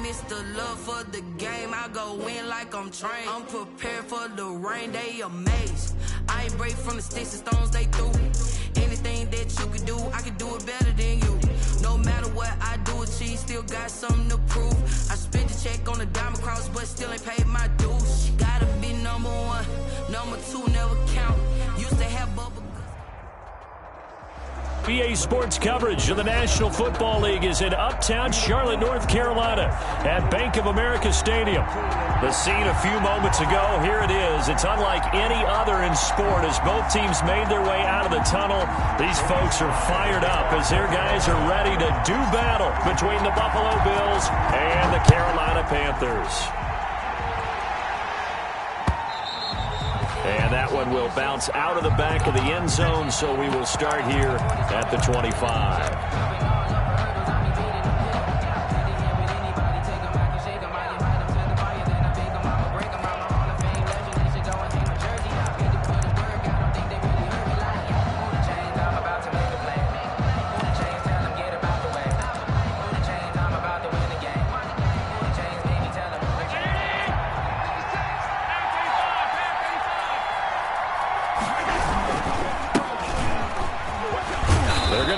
miss the love for the game. I go in like I'm trained. I'm prepared for the rain, they amazed. I ain't break from the sticks and stones they threw. Anything that you could do, I could do it better than you. No matter what I do, achieve, still got something to prove. I spent the check on the diamond cross, but still ain't paid my dues. Gotta be number one, number two never count. Used to have bubble. EA Sports coverage of the National Football League is in uptown Charlotte, North Carolina at Bank of America Stadium. The scene a few moments ago, here it is. It's unlike any other in sport as both teams made their way out of the tunnel. These folks are fired up as their guys are ready to do battle between the Buffalo Bills and the Carolina Panthers. And that one will bounce out of the back of the end zone, so we will start here at the 25.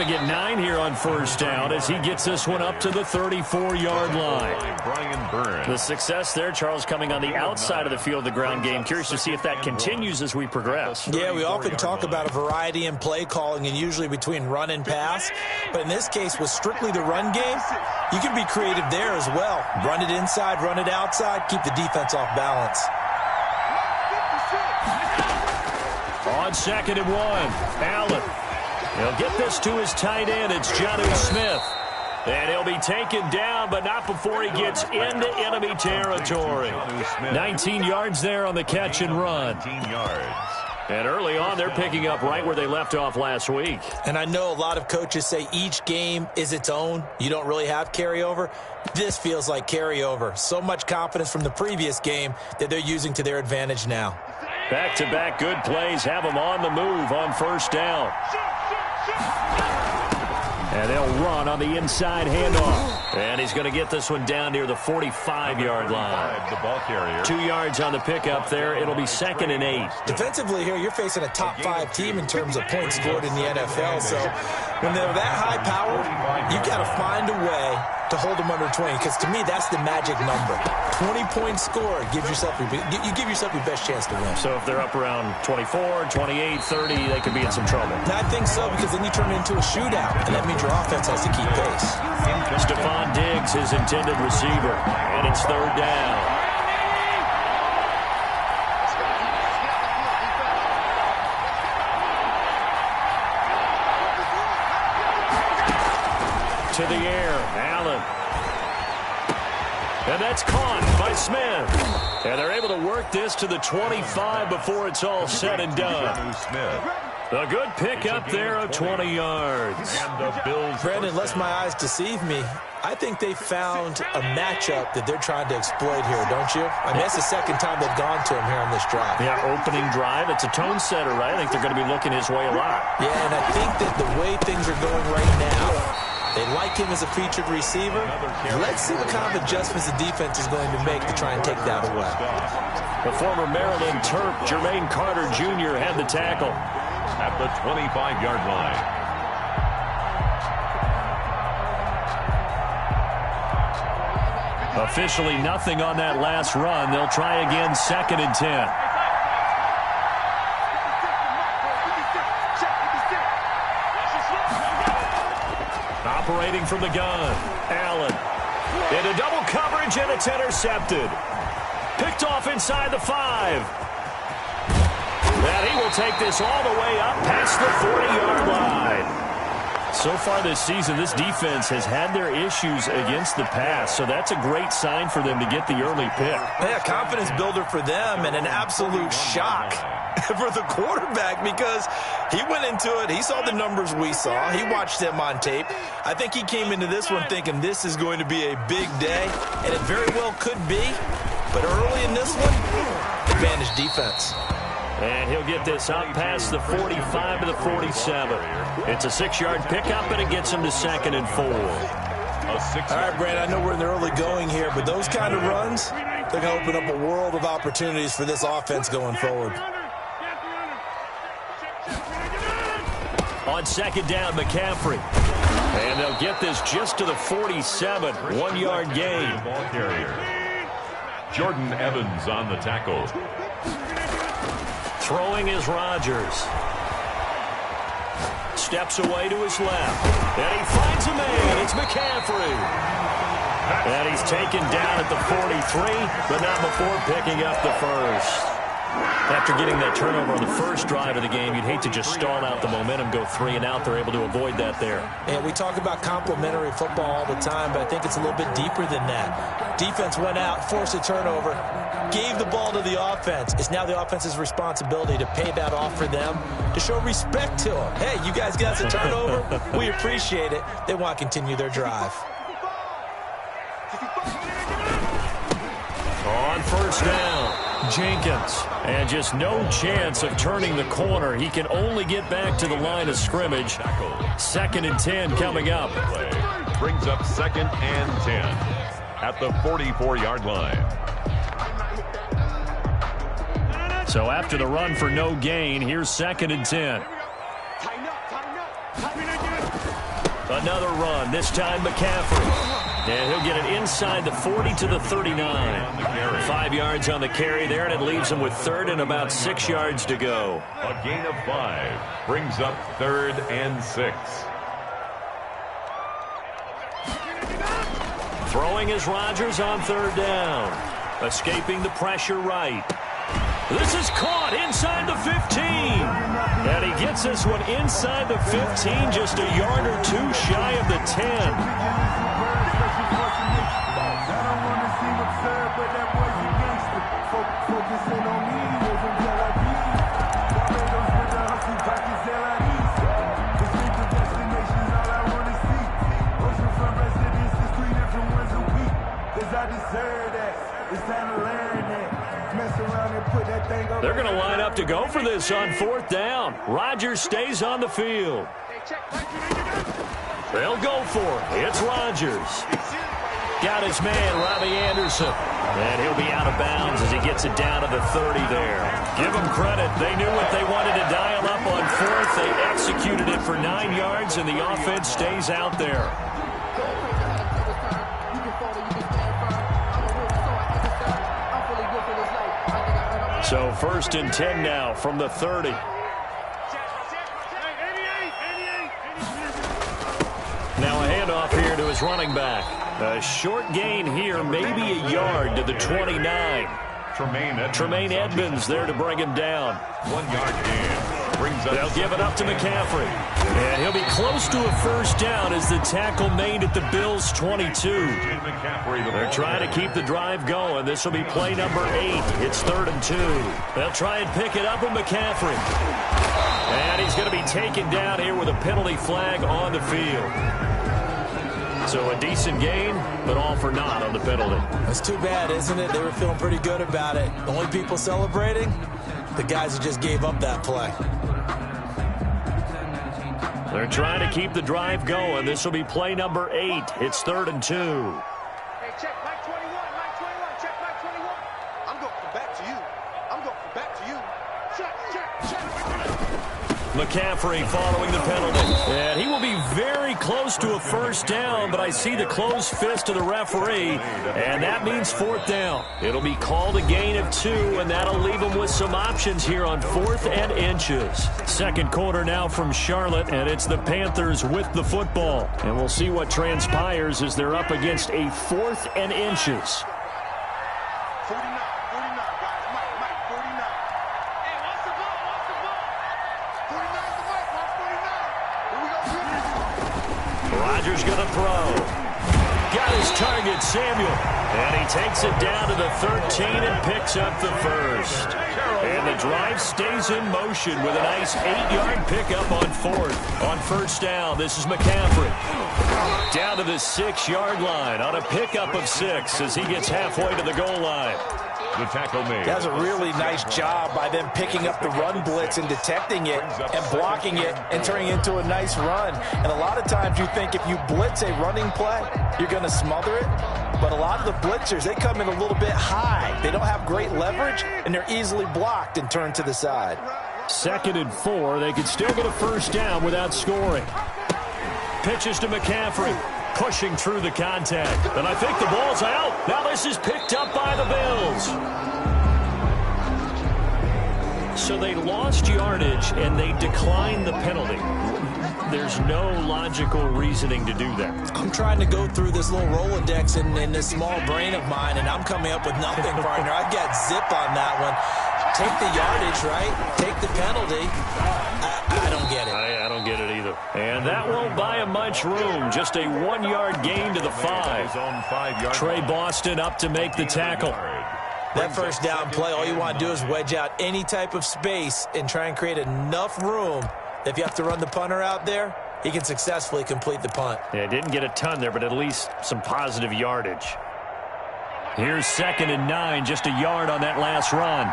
Get 9 here on first down as he gets this one up to the 34-yard line. The success there, Charles, coming on the outside of the field, the ground game. Curious to see if that continues as we progress. Yeah, we often talk about a variety in play calling and usually between run and pass. But in this case, with strictly the run game, you can be creative there as well. Run it inside, run it outside, keep the defense off balance. On 2nd and 1, Allen. He'll get this to his tight end. It's Jonnu Smith. And he'll be taken down, but not before he gets into enemy territory. 19 yards there on the catch and run. 19 yards. And early on, they're picking up right where they left off last week. And I know a lot of coaches say each game is its own. You don't really have carryover. This feels like carryover. So much confidence from the previous game that they're using to their advantage now. Back-to-back good plays have them on the move on first down. And they'll run on the inside handoff. And he's going to get this one down near the 45-yard line. The ball carrier. 2 yards on the pickup there. It'll be 2nd and 8. Defensively here, you're facing a top 5 team in terms of points scored in the NFL. So when they're that high powered, you got to find a way to hold them under 20. Because to me, that's the magic number. 20 points scored. You give yourself your best chance to win. So if they're up around 24, 28, 30, they could be in some trouble. And I think so, because then you turn it into a shootout. And that means your offense has to keep pace. Stephon Diggs, his intended receiver. And it's 3rd down. To the air, Allen. And that's caught by Smith. And they're able to work this to the 25 before it's all said and done. A good pickup there of 20 yards. Brandon, lest my eyes deceive me, I think they found a matchup that they're trying to exploit here, don't you? I mean, it's the second time they've gone to him here on this drive. Yeah, opening drive. It's a tone setter, right? I think they're going to be looking his way a lot. Yeah, and I think that the way things are going right now, they like him as a featured receiver. Let's see what kind of adjustments the defense is going to make to try and take that away. The former Maryland Terp, Jermaine Carter Jr., had the tackle. At the 25-yard line. Officially nothing on that last run. They'll try again, 2nd and 10. Operating from the gun, Allen. Into double coverage, and it's intercepted. Picked off inside the 5. And he will take this all the way up past the 40-yard line. So far this season, this defense has had their issues against the pass, so that's a great sign for them to get the early pick. Yeah, confidence builder for them and an absolute shock for the quarterback because he went into it. He saw the numbers we saw. He watched them on tape. I think he came into this one thinking this is going to be a big day, and it very well could be. But early in this one, advantage defense. And he'll get this up past the 45 to the 47. It's a 6-yard pickup, and it gets him to 2nd and 4. All right, Brandon, I know we're in the early going here, With those kind of runs, they're going to open up a world of opportunities for this offense going forward. On second down, McCaffrey. And they'll get this just to the 47, 1-yard gain. Ball carrier. Jordan Evans on the tackle. Throwing is Rodgers. Steps away to his left. And he finds a man. It's McCaffrey. And he's taken down at the 43, but not before picking up the first. After getting that turnover on the first drive of the game, you'd hate to just stall out the momentum, go 3 and out. They're able to avoid that there. And we talk about complementary football all the time, but I think it's a little bit deeper than that. Defense went out, forced a turnover, gave the ball to the offense. It's now the offense's responsibility to pay that off for them, to show respect to them. Hey, you guys got a turnover. We appreciate it. They want to continue their drive. On first down, Jenkins. And just no chance of turning the corner. He can only get back to the line of scrimmage. 2nd and 10 coming up. Brings up 2nd and 10 at the 44-yard line. So after the run for no gain, here's 2nd and 10. Another run, this time McCaffrey. And he'll get it inside the 40 to the 39. 5 yards on the carry there, and it leaves him with 3rd and about 6 yards to go. A gain of 5 brings up 3rd and 6. Throwing is Rodgers on 3rd down. Escaping the pressure right. This is caught inside the 15. And he gets this one inside the 15, just a yard or 2 shy of the 10. They're going to line up to go for this on 4th down. Rodgers stays on the field. They'll go for it. It's Rodgers. Got his man, Robbie Anderson. And he'll be out of bounds as he gets it down to the 30 there. Give them credit. They knew what they wanted to dial up on 4th. They executed it for 9 yards, and the offense stays out there. So 1st and 10 now from the 30. Now a handoff here to his running back. A short gain here, maybe a yard to the 29. Tremaine Edmonds there to bring him down. 1-yard gain. They'll give it up to McCaffrey. And he'll be close to a first down as the tackle made at the Bills' 22. They're trying to keep the drive going. This will be play number 8. It's 3rd and 2. They'll try and pick it up with McCaffrey. And he's going to be taken down here with a penalty flag on the field. So a decent gain, but all for naught on the penalty. That's too bad, isn't it? They were feeling pretty good about it. The only people celebrating, the guys who just gave up that play. They're trying to keep the drive going. This will be play number 8. It's 3rd and 2. Hey, check Mike 21, Mike 21, check Mike 21. I'm going to come back to you. I'm going to come back to you. Check. McCaffrey following the penalty. And he will be very close to a first down, but I see the closed fist of the referee, and that means 4th down. It'll be called a gain of 2, and that'll leave them with some options here on 4th and inches. Second quarter now from Charlotte, and it's the Panthers with the football. And we'll see what transpires as they're up against a 4th and inches. 49, guys. Mike, 49. Hey, what's the ball? 49 to Mike, 149. Here we go. Rodgers going to throw. Got his target, Samuel. And he takes it down to the 13 and picks up the first. And the drive stays in motion with a nice 8-yard pickup on 4th. On first down, this is McCaffrey. Down to the 6-yard line on a pickup of 6 as he gets halfway to the goal line. The tackle made. That's a really nice job by them picking up the run blitz and detecting it and blocking it and turning it into a nice run. And a lot of times you think if you blitz a running play, you're going going to smother it. But a lot of the blitzers, they come in a little bit high. They don't have great leverage, and they're easily blocked and turned to the side. 2nd and 4. They could still get a first down without scoring. Pitches to McCaffrey. Pushing through the contact. And I think the ball's out. Now this is picked up by the Bills. So they lost yardage, and they declined the penalty. There's no logical reasoning to do that. I'm trying to go through this little Rolodex in this small brain of mine, and I'm coming up with nothing, partner. I got zip on that one. Take the yardage, right? Take the penalty. I don't get it. I don't get it either. And that won't buy him much room. Just a 1-yard gain to the 5. Trey Boston up to make the tackle. That first down play, all you want to do is wedge out any type of space and try and create enough room. If you have to run the punter out there, he can successfully complete the punt. Yeah, didn't get a ton there, but at least some positive yardage. Here's 2nd and 9, just a yard on that last run.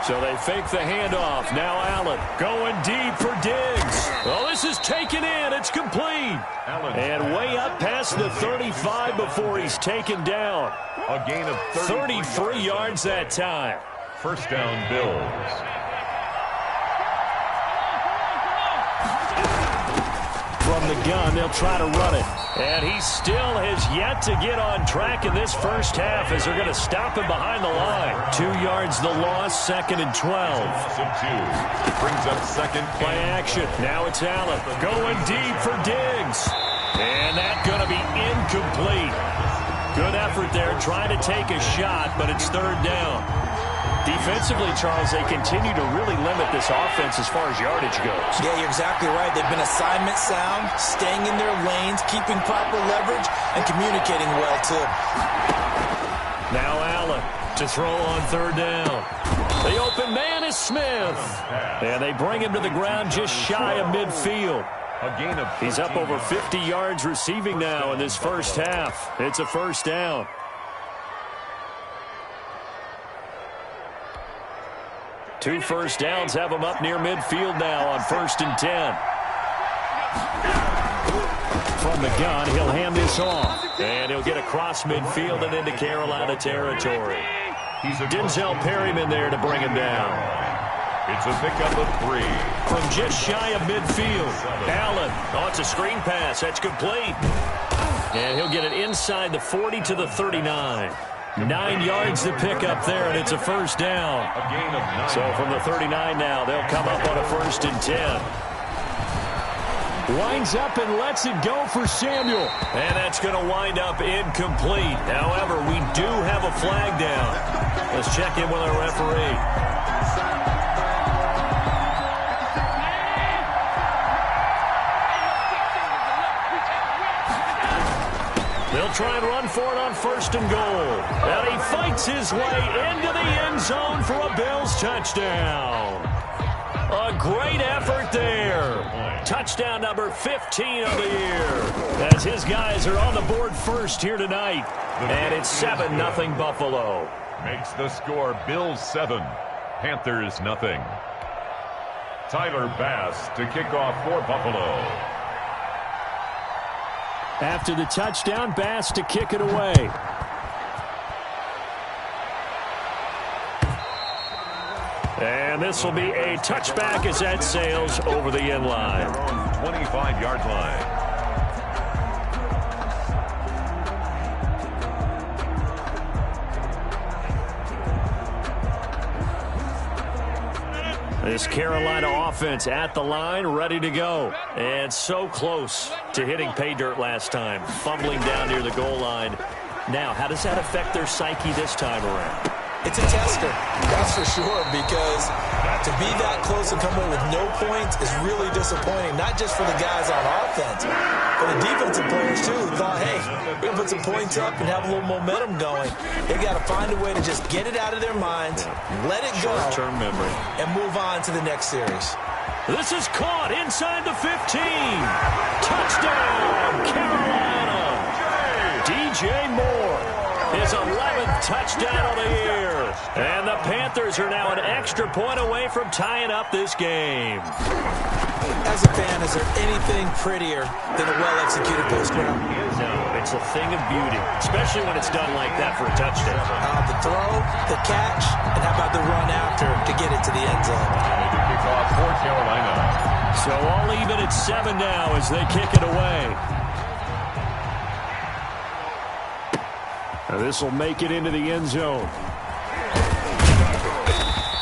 So they fake the handoff. Now Allen going deep for Diggs. Well, this is taken in. It's complete. And way up past the 35 before he's taken down. A gain of 33 yards that time. First down, Bills. From the gun, they'll try to run it. And he still has yet to get on track in this first half as they're going to stop him behind the line. 2 yards the loss, 2nd and 12. Brings up 2nd. Play action. Now it's Allen going deep for Diggs. And that's going to be incomplete. Good effort there, trying to take a shot, but it's 3rd down. Defensively, Charles, they continue to really limit this offense as far as yardage goes. Yeah, you're exactly right. They've been assignment sound, staying in their lanes, keeping proper leverage, and communicating well, too. Now Allen to throw on 3rd down. The open man is Smith. And they bring him to the ground just shy of midfield. He's up over 50 yards receiving now in this first half. It's a first down. Two first downs have him up near midfield now on 1st and 10. From the gun, he'll hand this off. And he'll get across midfield and into Carolina territory. Denzel Perryman there to bring him down. It's a pickup of 3. From just shy of midfield, Allen. Oh, it's a screen pass. That's complete. And he'll get it inside the 40 to the 39. 9 yards to pick up there, and it's a first down. A gain of 9. So from the 39 now, they'll come up on a 1st and 10. Winds up and lets it go for Samuel. And that's going to wind up incomplete. However, we do have a flag down. Let's check in with our referee. They'll try and run for it on 1st and goal. And he fights his way into the end zone for a Bills touchdown. A great effort there. Touchdown number 15 of the year. As his guys are on the board first here tonight. And it's 7-0 Buffalo. Makes the score Bills 7, Panthers 0. Tyler Bass to kick off for Buffalo. After the touchdown, Bass to kick it away. And this will be a touchback as that sails over the end line. 25-yard line. This Carolina offense at the line, ready to go. And so close to hitting pay dirt last time, fumbling down near the goal line. Now, how does that affect their psyche this time around? It's a tester, that's for sure, because to be that close and come away with no points is really disappointing, not just for the guys on offense, but the defensive players, too, who thought, hey, we're going to put some points up and have a little momentum going. They got to find a way to just get it out of their minds, let it go, short-term memory, and move on to the next series. This is caught inside the 15. Touchdown, Carolina. DJ Moore, his 11th touchdown on the year. And the Panthers are now an extra point away from tying up this game. As a fan, is there anything prettier than a well-executed post route? No, it's a thing of beauty, especially when it's done like that for a touchdown. The throw, the catch, and how about the run after to get it to the end zone? Kickoff for Carolina. So all even at 7 now as they kick it away. This will make it into the end zone.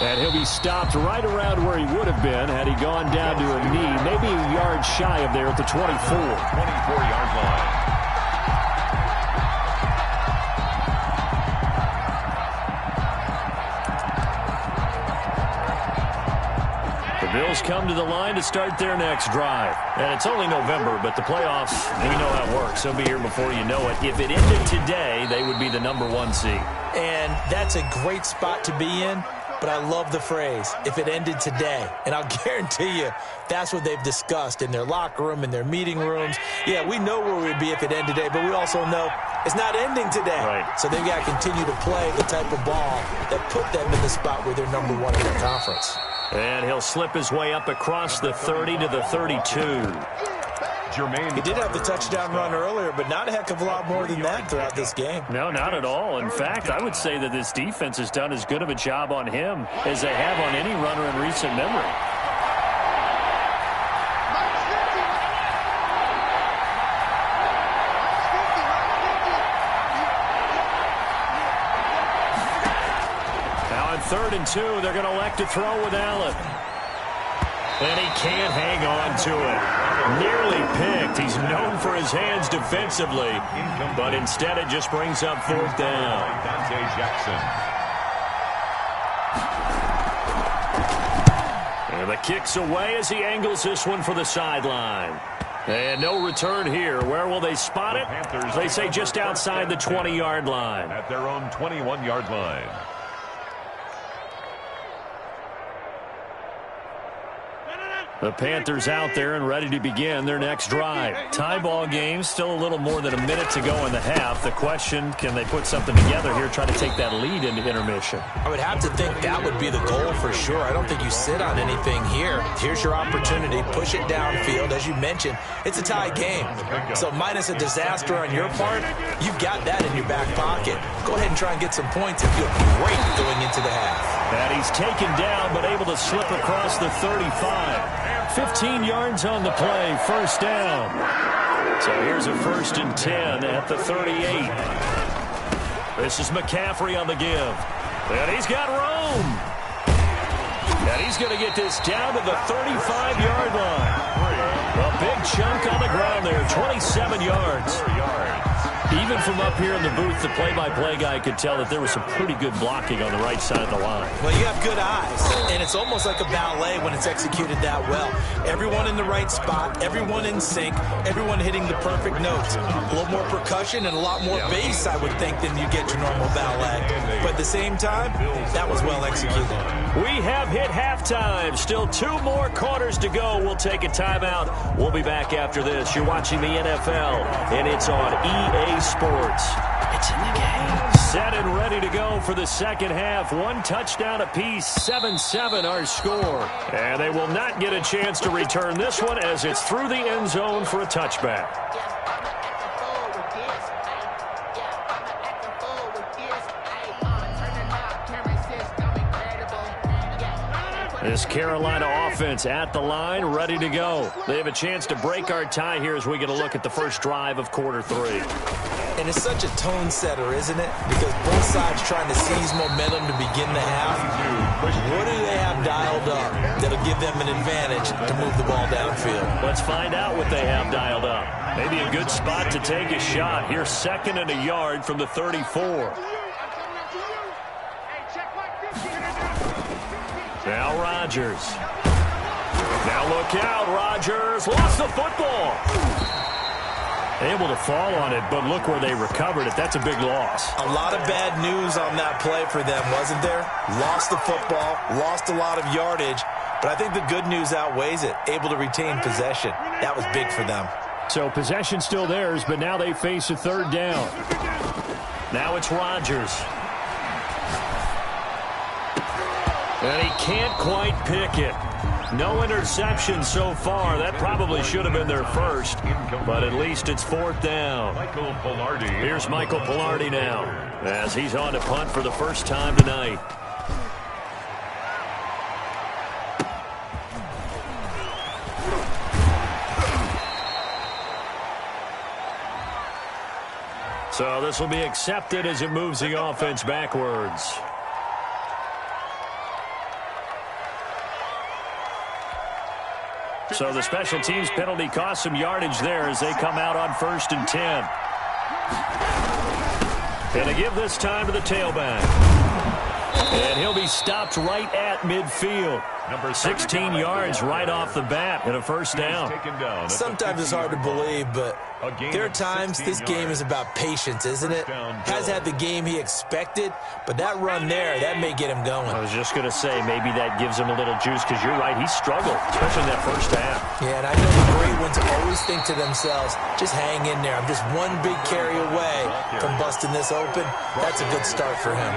And he'll be stopped right around where he would have been had he gone down to a knee, maybe a yard shy of there at the 24. 24-yard line. The Bills come to the line to start their next drive. And it's only November, but the playoffs, we know how it works. They'll be here before you know it. If it ended today, they would be the #1 seed. And that's a great spot to be in. But I love the phrase, if it ended today. And I'll guarantee you, that's what they've discussed in their locker room, in their meeting rooms. Yeah, we know where we'd be if it ended today, but we also know it's not ending today. Right. So they've got to continue to play the type of ball that put them in the spot where they're #1 in their conference. And he'll slip his way up across the 30 to the 32. He did have the touchdown run earlier, but not a heck of a lot more than that throughout this game. No, not at all. In fact, I would say that this defense has done as good of a job on him as they have on any runner in recent memory. Now on 3rd and 2, they're going to elect to throw with Allen. And he can't hang on to it. Nearly picked. He's known for his hands defensively, but instead it just brings up 4th down. Dante Jackson. And the kick's away as he angles this one for the sideline. And no return here. Where will they spot it? They say just outside the 20-yard line. At their own 21-yard line. The Panthers out there and ready to begin their next drive. Tie ball game, still a little more than a minute to go in the half. The question, can they put something together here, try to take that lead into intermission? I would have to think that would be the goal for sure. I don't think you sit on anything here. Here's your opportunity. Push it downfield. As you mentioned, it's a tie game. So minus a disaster on your part, you've got that in your back pocket. Go ahead and try and get some points and feel great going into the half. And he's taken down but able to slip across the 35. 15 yards on the play, 1st down. So here's a 1st and 10 at the 38. This is McCaffrey on the give. And he's got room. And he's going to get this down to the 35-yard line. A big chunk on the ground there, 27 yards. Even from up here in the booth, the play-by-play guy could tell that there was some pretty good blocking on the right side of the line. Well, you have good eyes, and it's almost like a ballet when it's executed that well. Everyone in the right spot, everyone in sync, everyone hitting the perfect notes. A little more percussion and a lot more bass, I would think, than you get your normal ballet. But at the same time, that was well executed. We have hit halftime. Still 2 more quarters to go. We'll take a timeout. We'll be back after this. You're watching the NFL, and it's on EA Sports. It's in the game. Set and ready to go for the second half. 1 touchdown apiece, 7-7 our score. And they will not get a chance to return this one as it's through the end zone for a touchback. This Carolina offense at the line, ready to go. They have a chance to break our tie here as we get a look at the first drive of quarter 3. And it's such a tone setter, isn't it? Because both sides trying to seize momentum to begin the half. What do they have dialed up that'll give them an advantage to move the ball downfield? Let's find out what they have dialed up. Maybe a good spot to take a shot. Here's 2nd and a yard from the 34. Now Rodgers. Now look out, Rodgers. Lost the football. Able to fall on it, but look where they recovered it. That's a big loss. A lot of bad news on that play for them, wasn't there? Lost the football, lost a lot of yardage, but I think the good news outweighs it. Able to retain possession. That was big for them. So possession still theirs, but now they face a 3rd down. Now it's Rodgers. And he can't quite pick it. No interception so far. That probably should have been their first, but at least it's fourth down. Here's Michael Pilardi now, as he's on to punt for the first time tonight. So this will be accepted as it moves the offense backwards. So the special teams penalty cost some yardage there as they come out on 1st and 10. Going to give this time to the tailback. And he'll be stopped right at midfield. 16 yards right off the bat and a first down. Sometimes it's hard to believe, but there are times this game is about patience, isn't it? Has had the game he expected, but that run there, that may get him going. I was just going to say, maybe that gives him a little juice, because you're right, he struggled, especially in that first half. Yeah, and I know the great ones always think to themselves, just hang in there. I'm just one big carry away from busting this open. That's a good start for him.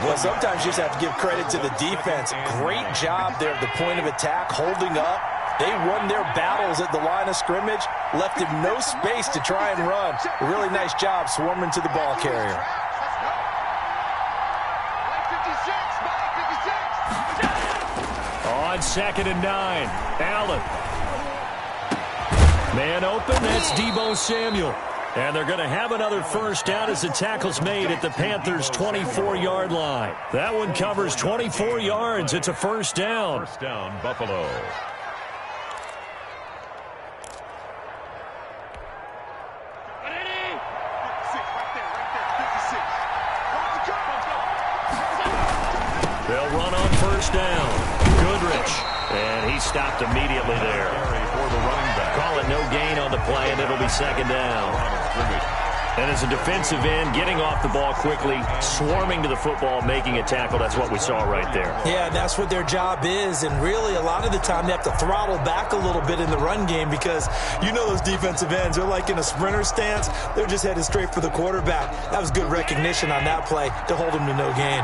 Well, sometimes you just have to give credit to the defense. Great job there at the point of attack, holding up. They won their battles at the line of scrimmage, left him no space to try and run. A really nice job swarming to the ball carrier. On 2nd and 9, Allen. Man open, that's Deebo Samuel. And they're going to have another first down as the tackle's made at the Panthers' 24-yard line. That one covers 24 yards. It's a first down. First down, Buffalo. They'll run on first down. Goodrich. And he stopped immediately there. Call it no gain on the play, and it'll be second down. And as a defensive end, getting off the ball quickly, swarming to the football, making a tackle, that's what we saw right there. Yeah, that's what their job is, and really a lot of the time they have to throttle back a little bit in the run game because you know those defensive ends, they're like in a sprinter stance. They're just headed straight for the quarterback. That was good recognition on that play to hold him to no gain.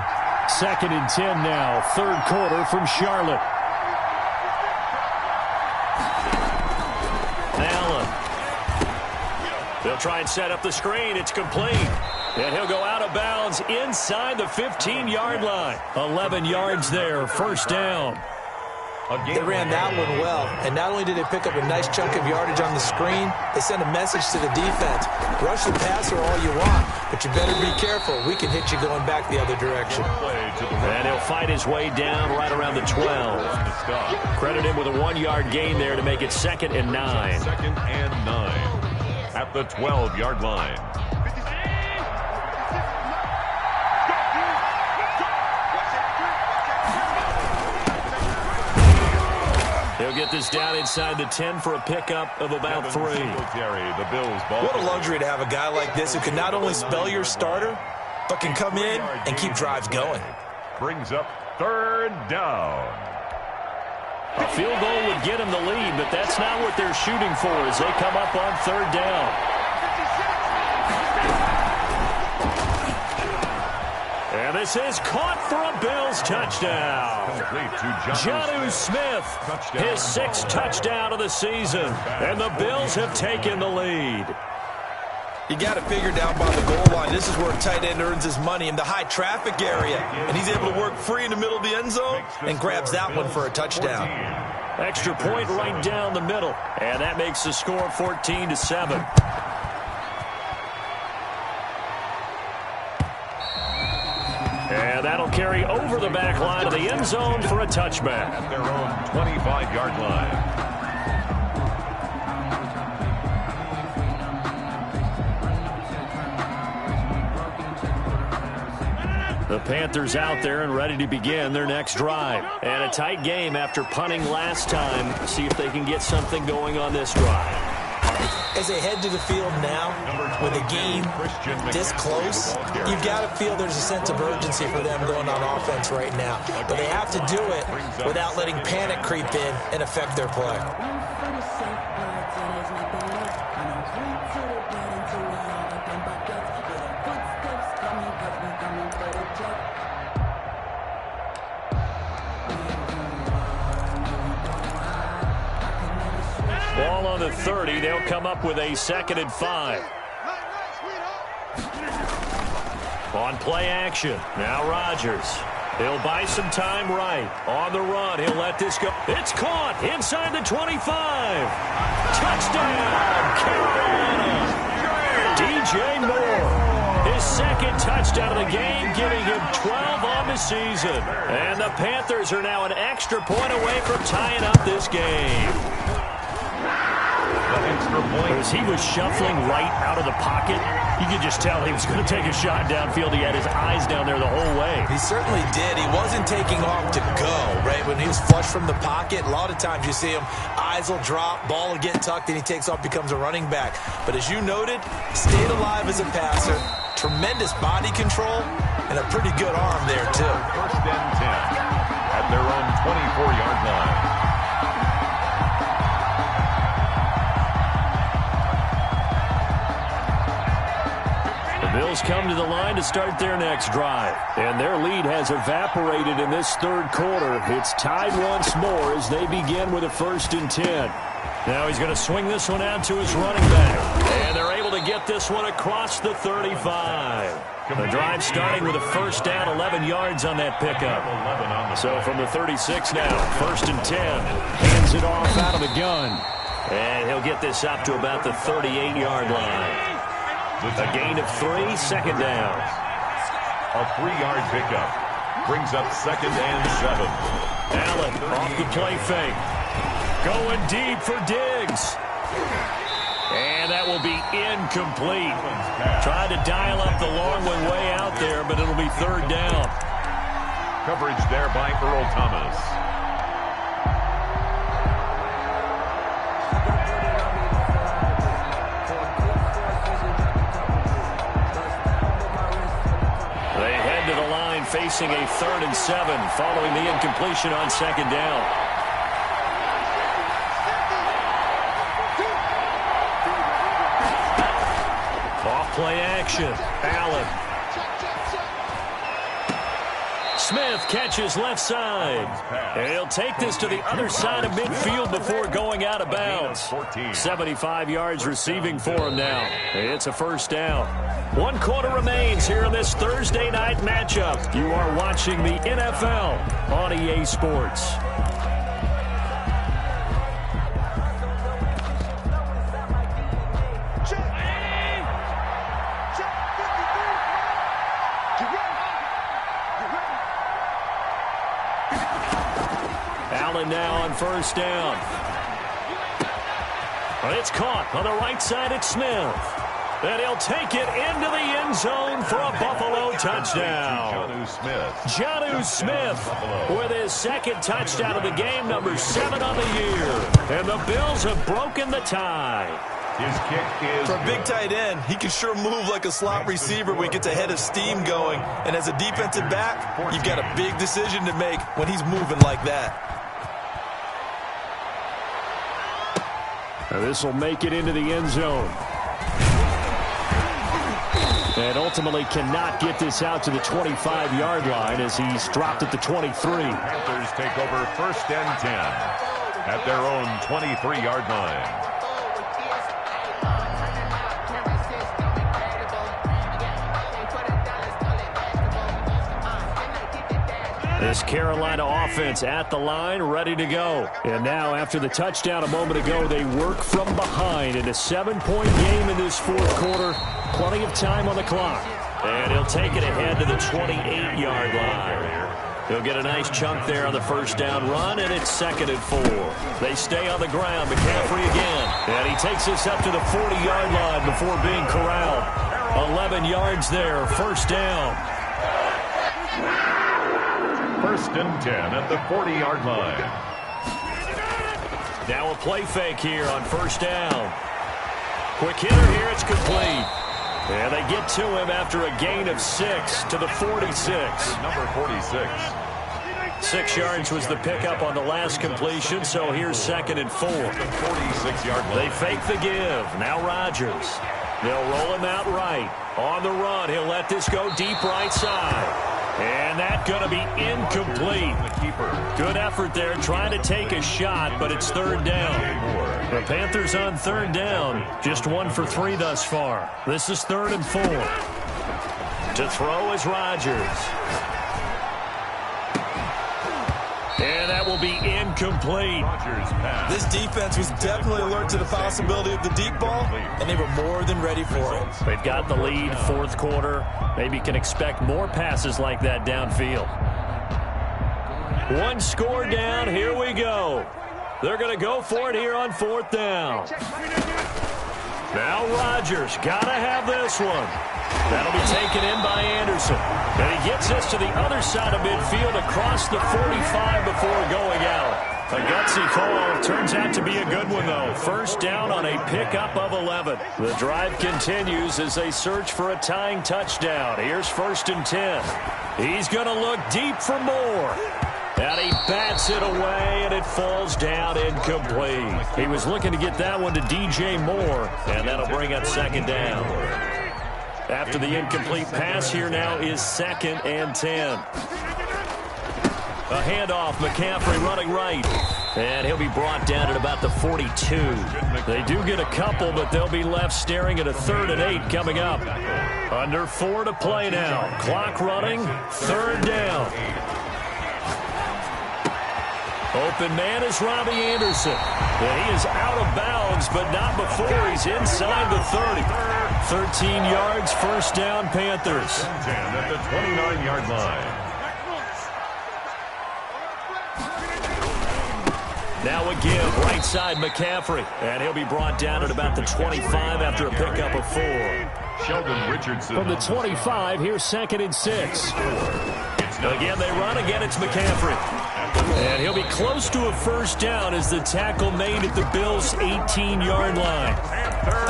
2nd and 10 now, 3rd quarter from Charlotte. They'll try and set up the screen. It's complete. And he'll go out of bounds inside the 15-yard line. 11 yards there, first down. They ran that one well. And not only did they pick up a nice chunk of yardage on the screen, they sent a message to the defense. Rush the passer all you want, but you better be careful. We can hit you going back the other direction. And he'll fight his way down right around the 12. Credit him with a 1-yard gain there to make it 2nd and 9. 2nd and 9. At the 12-yard line. He'll get this down inside the 10 for a pickup of about 3. What a luxury to have a guy like this who can not only spell your starter, but can come in and keep drives going. Brings up 3rd down. A field goal would get them the lead, but that's not what they're shooting for as they come up on 3rd down. And this is caught for a Bills touchdown. Jonnu Smith, his 6th touchdown of the season, and the Bills have taken the lead. You got to figure down by the goal line. This is where a tight end earns his money in the high traffic area. And he's able to work free in the middle of the end zone and grabs that one for a touchdown. Extra point right down the middle. And that makes the score 14-7. And that'll carry over the back line of the end zone for a touchback. At their own 25-yard line. The Panthers out there and ready to begin their next drive. And a tight game after punting last time. See if they can get something going on this drive. As they head to the field now, with a game this close, you've got to feel there's a sense of urgency for them going on offense right now. But they have to do it without letting panic creep in and affect their play. on the 30. They'll come up with a 2nd and 5. On play action. Now Rodgers. He'll buy some time right. On the run, he'll let this go. It's caught inside the 25. Touchdown, Carolina. DJ Moore. His 2nd touchdown of the game, giving him 12 on the season. And the Panthers are now an extra point away from tying up this game. As he was shuffling right out of the pocket, you could just tell he was going to take a shot downfield. He had his eyes down there the whole way. He certainly did. He wasn't taking off to go, right? When he was flush from the pocket, a lot of times you see him, eyes will drop, ball will get tucked, and he takes off, becomes a running back. But as you noted, stayed alive as a passer, tremendous body control, and a pretty good arm there, too. 1st and 10 at their own 24-yard line. Bills come to the line to start their next drive. And their lead has evaporated in this 3rd quarter. It's tied once more as they begin with a 1st and 10. Now he's going to swing this one out to his running back. And they're able to get this one across the 35. The drive starting with a 1st down, 11 yards on that pickup. So from the 36 now, 1st and 10. Hands it off out of the gun. And he'll get this up to about the 38-yard line. A gain of 3, 2nd down. A 3-yard pickup brings up 2nd and 7. Allen off the play fake. Going deep for Diggs. And that will be incomplete. Tried to dial up the long one way out there, but it'll be 3rd down. Coverage there by Earl Thomas. Facing a 3rd and 7 following the incompletion on 2nd down. Off play action. Allen. Smith catches left side. And he'll take this to the other side of midfield before going out of bounds. 75 yards receiving for him now. It's a 1st down. 1 quarter remains here in this Thursday night matchup. You are watching the NFL on EA Sports. Allen now on 1st down. It's caught on the right side at Smith. And he'll take it into the end zone for a Buffalo touchdown. Jonnu Smith with his 2nd touchdown of the game, number 7 on the year. And the Bills have broken the tie. His kick is for a big tight end. He can sure move like a slot receiver when he gets a head of steam going. And as a defensive back, you've got a big decision to make when he's moving like that. Now this will make it into the end zone. And ultimately cannot get this out to the 25-yard line as he's dropped at the 23. Panthers take over 1st and 10 at their own 23-yard line. This Carolina offense at the line, ready to go. And now, after the touchdown a moment ago, they work from behind in a 7-point game in this 4th quarter. Plenty of time on the clock. And he'll take it ahead to the 28-yard line. He'll get a nice chunk there on the 1st down run, and it's 2nd and 4. They stay on the ground. McCaffrey again. And he takes this up to the 40-yard line before being corralled. 11 yards there, 1st down. 1st and 10 at the 40-yard line. Now a play fake here on 1st down. Quick hitter here, it's complete. And they get to him after a gain of 6 to the 46. Number 46. 6 yards was the pickup on the last completion, so here's 2nd and 4. 46-yard line. They fake the give. Now Rodgers. They'll roll him out right. On the run, he'll let this go deep right side. And that's going to be incomplete. Good effort there trying to take a shot, but it's 3rd down. The Panthers on third down. Just 1 for 3 thus far. This is 3rd and 4. To throw is Rodgers. And that will be incomplete. This defense was definitely alert to the possibility of the deep ball, and they were more than ready for it. They've got the lead, 4th quarter. Maybe can expect more passes like that downfield. 1 score down. Here we go. They're going to go for it here on 4th down. Now Rodgers got to have this one. That'll be taken in by Anderson. And he gets this to the other side of midfield across the 45 before going out. A gutsy call. Turns out to be a good one, though. 1st down on a pickup of 11. The drive continues as they search for a tying touchdown. Here's 1st and 10. He's going to look deep for more. And he bats it away, and it falls down incomplete. He was looking to get that one to DJ Moore, and that'll bring up 2nd down. After the incomplete pass, here now is 2nd and 10. A handoff, McCaffrey running right. And he'll be brought down at about the 42. They do get a couple, but they'll be left staring at a 3rd and 8 coming up. Under 4 to play now. Clock running, 3rd down. Open man is Robbie Anderson. And he is out of bounds, but not before he's inside the 30. 13 yards, 1st down, Panthers. 10 at the 29-yard line. Now again, right side McCaffrey. And he'll be brought down at about the 25 after a pickup of 4. Sheldon Richardson. From the 25, here's 2nd and 6. Again, they run. Again, it's McCaffrey. And he'll be close to a 1st down as the tackle made at the Bills' 18-yard line.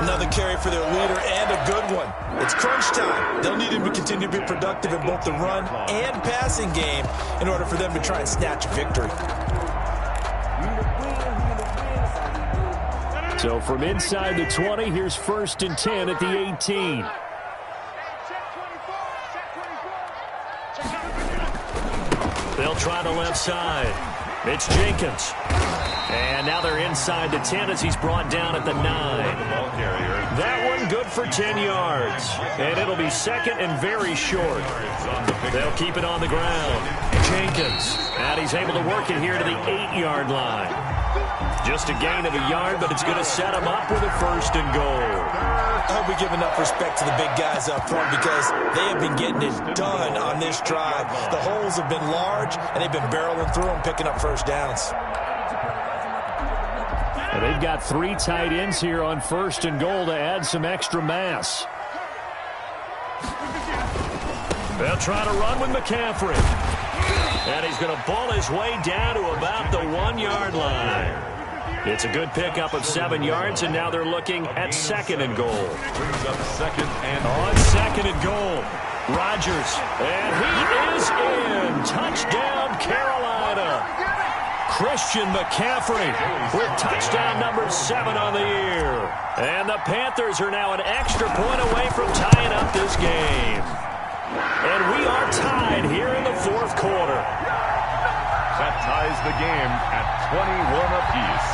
Another carry for their leader and a good one. It's crunch time. They'll need him to continue to be productive in both the run and passing game in order for them to try and snatch a victory. So from inside the 20, here's 1st and 10 at the 18. They'll try the left side. It's Jenkins. And now they're inside the 10 as he's brought down at the 9. That one good for 10 yards. And it'll be 2nd and very short. They'll keep it on the ground. Jenkins. And he's able to work it here to the 8-yard line. Just a gain of a yard, but it's going to set him up with a 1st and goal. I hope we give enough respect to the big guys up front because they have been getting it done on this drive. The holes have been large, and they've been barreling through them, picking up 1st downs. And they've got 3 tight ends here on 1st and goal to add some extra mass. They'll try to run with McCaffrey. And he's going to ball his way down to about the 1-yard line. It's a good pickup of 7 yards, and now they're looking at 2nd and goal. Brings up 2nd and on 2nd and goal. Rodgers, and he is in. Touchdown, Carolina. Christian McCaffrey with touchdown number 7 on the year. And the Panthers are now an extra point away from tying up this game. And we are tied here in the 4th quarter. that ties the game at 21 apiece.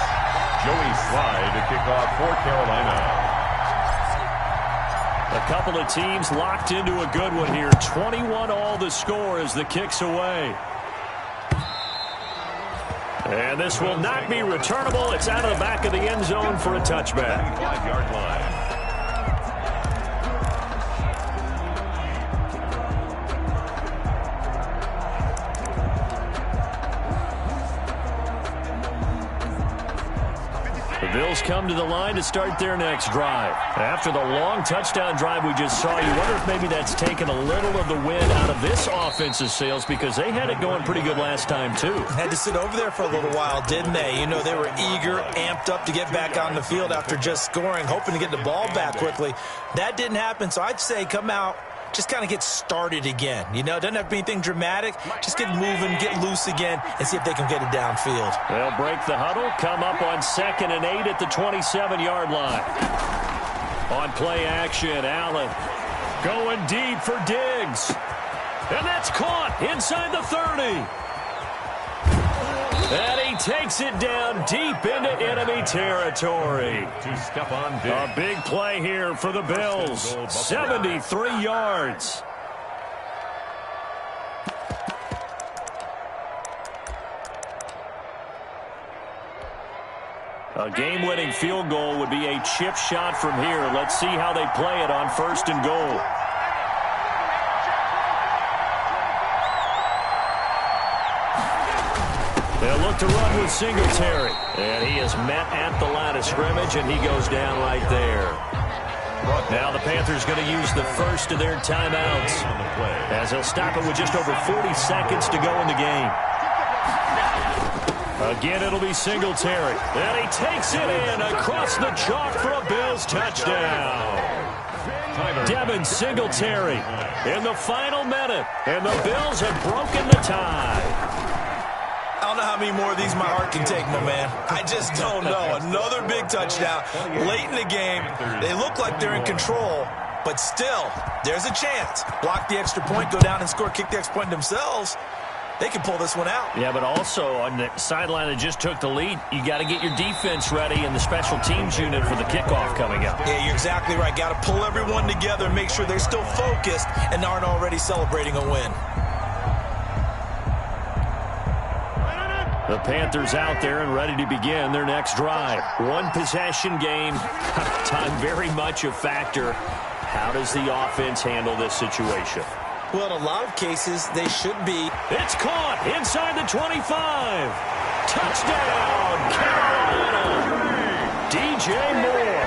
Joey Sly to kick off for Carolina. A couple of teams locked into a good one here. 21 all the score as the kick's away. And this will not be returnable. It's out of the back of the end zone for a touchback. 5-yard line. The Bills come to the line to start their next drive. After the long touchdown drive we just saw, you wonder if maybe that's taken a little of the wind out of this offense's sails because they had it going pretty good last time, too. Had to sit over there for a little while, didn't they? You know, they were eager, amped up to get back on the field after just scoring, hoping to get the ball back quickly. That didn't happen, so I'd say come out, just kind of get started again. You know, doesn't have to be anything dramatic. Just get moving, get loose again, and see if they can get it downfield. They'll break the huddle, come up on 2nd and 8 at the 27-yard line. On play action, Allen going deep for Diggs. And that's caught inside the 30. And he he takes it down deep into enemy territory. To Stephon Diggs. A big play here for the Bills. 73 yards. A game-winning field goal would be a chip shot from here. Let's see how they play it on 1st and goal. They'll look to run with Singletary. And he is met at the line of scrimmage, and he goes down right there. Now the Panthers going to use the first of their timeouts, as they'll stop it with just over 40 seconds to go in the game. Again, it'll be Singletary. And he takes it in across the chalk for a Bills touchdown. Devin Singletary in the final minute, and the Bills have broken the tie. I don't know how many more of these my heart can take, my man. I just don't know. Another big touchdown late in the game. They look like they're in control, but still, there's a chance. Block the extra point, go down and score, kick the extra point themselves. They can pull this one out. Yeah, but also on the sideline that just took the lead, you got to get your defense ready and the special teams unit for the kickoff coming up. Yeah, you're exactly right. Got to pull everyone together and make sure they're still focused and aren't already celebrating a win. The Panthers out there and ready to begin their next drive. One possession game. Time very much a factor. How does the offense handle this situation? Well, in a lot of cases, they should be. It's caught inside the 25. Touchdown, Carolina. DJ Moore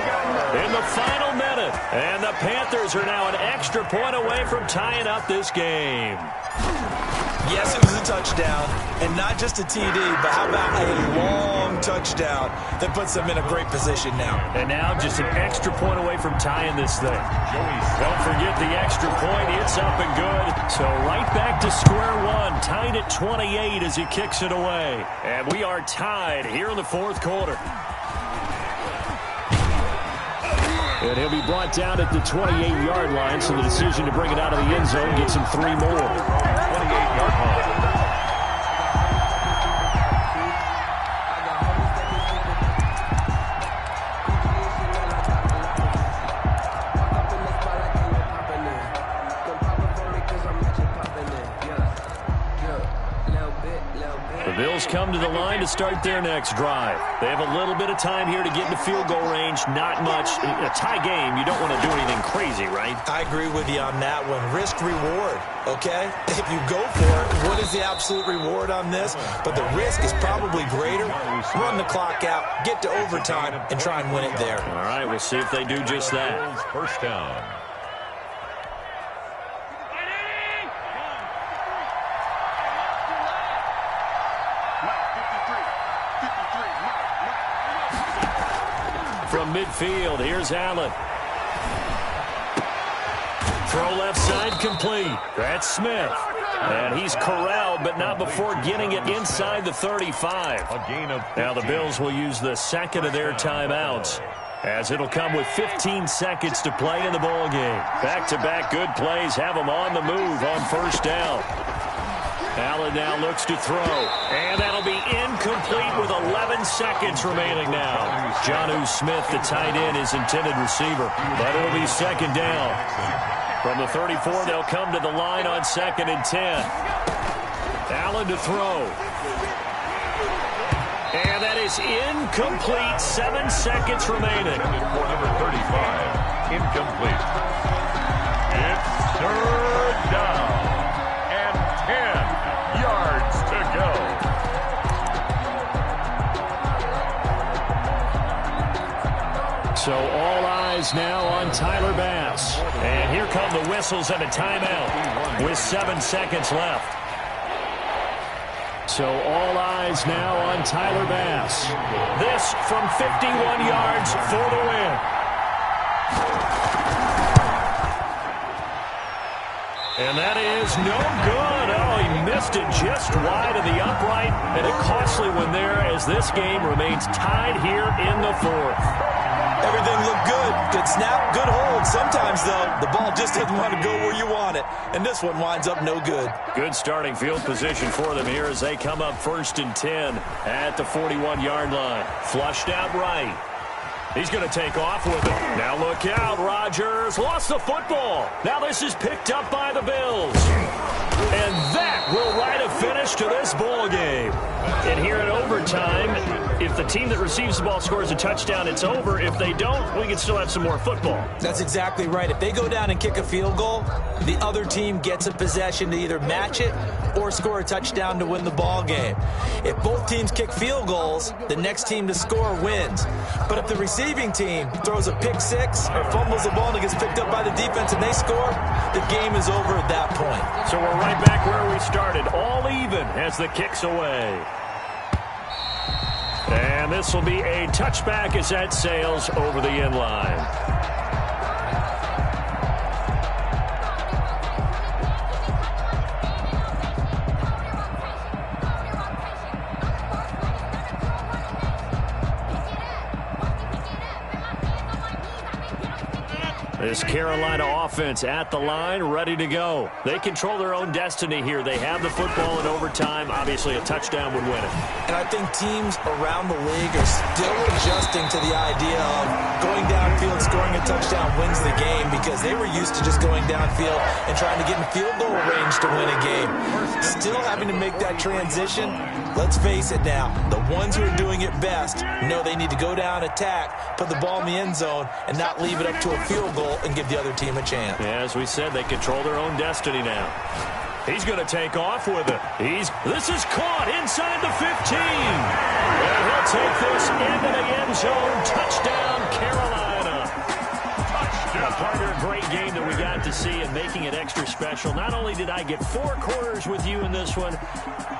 in the final minute. And the Panthers are now an extra point away from tying up this game. Yes, it was a touchdown, and not just a TD, but how about a long touchdown that puts them in a great position now. And now just an extra point away from tying this thing. Don't forget the extra point. It's up and good. So right back to square one, tied at 28 as he kicks it away. And we are tied here in the fourth quarter. And he'll be brought down at the 28-yard line, so the decision to bring it out of the end zone gets him 3 more. 28-yard line. The Bills come to the line to start their next drive. They have a little bit of time here to get into field goal range. Not much. A tie game, you don't want to do anything crazy, right? I agree with you on that one. Risk-reward, okay? If you go for it, what is the absolute reward on this? But the risk is probably greater. Run the clock out, get to overtime, and try and win it there. All right, we'll see if they do just that. First down. From midfield, here's Allen. Throw left side complete. That's Smith. And he's corralled, but not before getting it inside the 35. A gain of 15. Now the Bills will use the second of their timeouts, as it'll come with 15 seconds to play in the ball game. Back-to-back good plays have them on the move on first down. Allen now looks to throw, and that'll be incomplete with 11 seconds remaining now. Jonnu Smith, the tight end, is intended receiver, but it'll be second down. From the 34, they'll come to the line on 2nd and 10. Allen to throw. And that is incomplete. 7 seconds remaining. For number 35, incomplete. It's third down and 10 yards to go. So all eyes now on Tyler Bass. And here come the whistles and a timeout with 7 seconds left. So all eyes now on Tyler Bass. This from 51 yards for the win. And that is no good. Oh, he missed it just wide of the upright. And a costly one there as this game remains tied here in the fourth. Everything looked good. Good snap, good hold. Sometimes, though, The ball just doesn't want to go where you want it, and this one winds up no good. Good starting field position for them here as they come up 1st and 10 at the 41-yard line. Flushed out right. He's going to take off with it. Now look out, Rodgers lost the football. Now this is picked up by the Bills. And that will write a finish to this ball game. And here in overtime, if the team that receives the ball scores a touchdown, it's over. If they don't, we can still have some more football. That's exactly right. If they go down and kick a field goal, the other team gets a possession to either match it or score a touchdown to win the ball game. If both teams kick field goals, the next team to score wins. But if the receiving team throws a pick six or fumbles the ball and it gets picked up by the defense and they score, the game is over at that point. So we're right back where we started, all even as the kick's away. And this will be a touchback as that sails over the end line. This Carolina offense at the line, ready to go. They control their own destiny here. They have the football in overtime. Obviously, a touchdown would win it. And I think teams around the league are still adjusting to the idea of going downfield, scoring a touchdown wins the game, because they were used to just going downfield and trying to get in field goal range to win a game. Still having to make that transition. Let's face it now, the ones who are doing it best know they need to go down, attack, put the ball in the end zone, and not leave it up to a field goal and give the other team a chance. Yeah, as we said, they control their own destiny now. He's going to take off with it. This is caught inside the 15. And he'll take this into the end zone. Touchdown, Carolina. A partner, a great game that we got to see and making it extra special. Not only did I get 4 quarters with you in this one,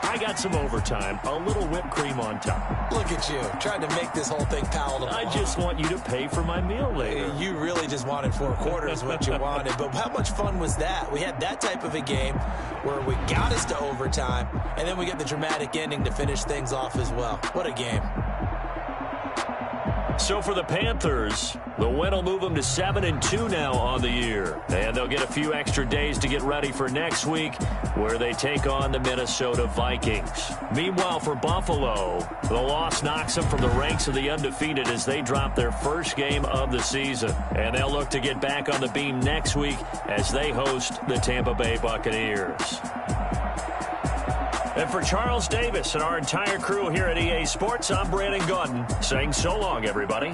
I got some overtime, a little whipped cream on top. Look at you, trying to make this whole thing palatable. I just want you to pay for my meal later. You really just wanted 4 quarters, what you wanted. But how much fun was that? We had that type of a game where we got us to overtime, and then we get the dramatic ending to finish things off as well. What a game. So for the Panthers, the win will move them to 7-2 now on the year. And they'll get a few extra days to get ready for next week, where they take on the Minnesota Vikings. Meanwhile, for Buffalo, the loss knocks them from the ranks of the undefeated as they drop their first game of the season. And they'll look to get back on the beam next week as they host the Tampa Bay Buccaneers. And for Charles Davis and our entire crew here at EA Sports, I'm Brandon Gaudin saying so long, everybody.